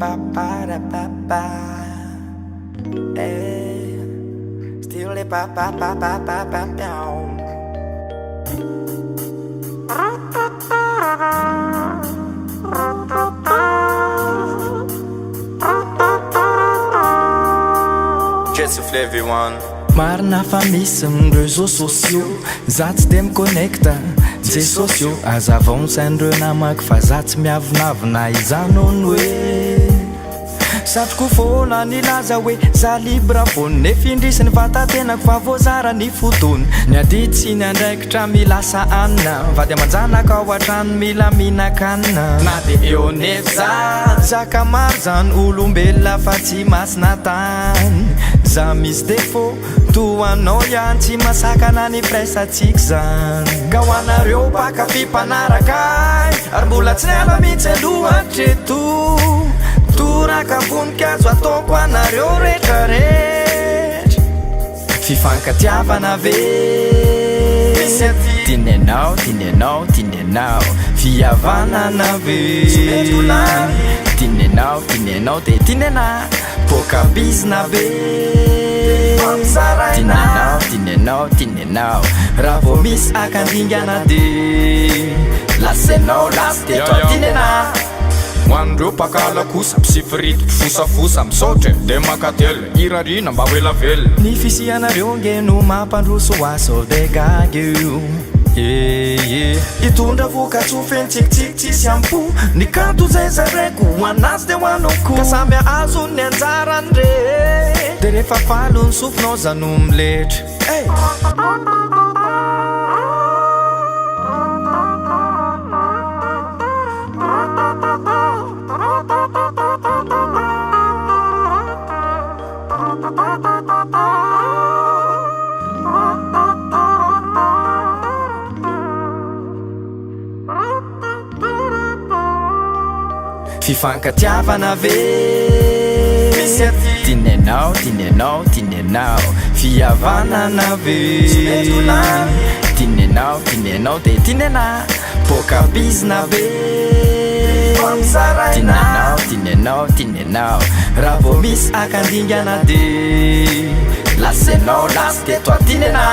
Pa-pa-da-pa-pa. Still the pa-pa-pa-pa-pa-pa-pow. Just souffle everyone. Marina fa misy amin'ny réseaux sociaux, za tsy de miconnecta je sociaux azavonsaindreo namaky fa za tsy miavonavina izanony hoe satroko foana nilaza hoe za libra fony nefindrisiny vatantenako fa voazara ny fotony ny adidy sy ny andraikitra milasa anina vady amanjanaka ao an-trano mila mihinan-kanina na de eo nefa zaka maro zany olombelona fa tsy masina tany za misy defo toanao ihany tsy masakana ny presatsika zany ka ho anareo baka fimpanaraka ary mbola tsy niala mihitsy alohatreto toraka voninkazo ataoko anareo rehetrarehetra fifankatiavana ve misy aty tinenao tinenao tinenao fihavanana ve tinenao tinenao de tinena boka bizina be tinenao tinenao tinenao raha vao misy akandingana de lasenao lasy de toa tinena hoandreo pakala kosa mpisifirity mpifosafosa misaotra de makately irarina mba hoelavelona ny fisianareo nge no mampandroso aso de gagio itondra voka-tsofeny tsikitsiky tsisy ampo ny kanto zay zareko hoanazy de hoanoko ka samy azo ny anjarany re de rehefa falo ny sofinao zano miletra fifankatiavana ve misy aty tinenao tinenao tinenao fihavanana ve tinenao tinenao de tinena boka bizina be tinenao tinenao tinenao raha vao misy akandingana de lasenao lasy de toa tinena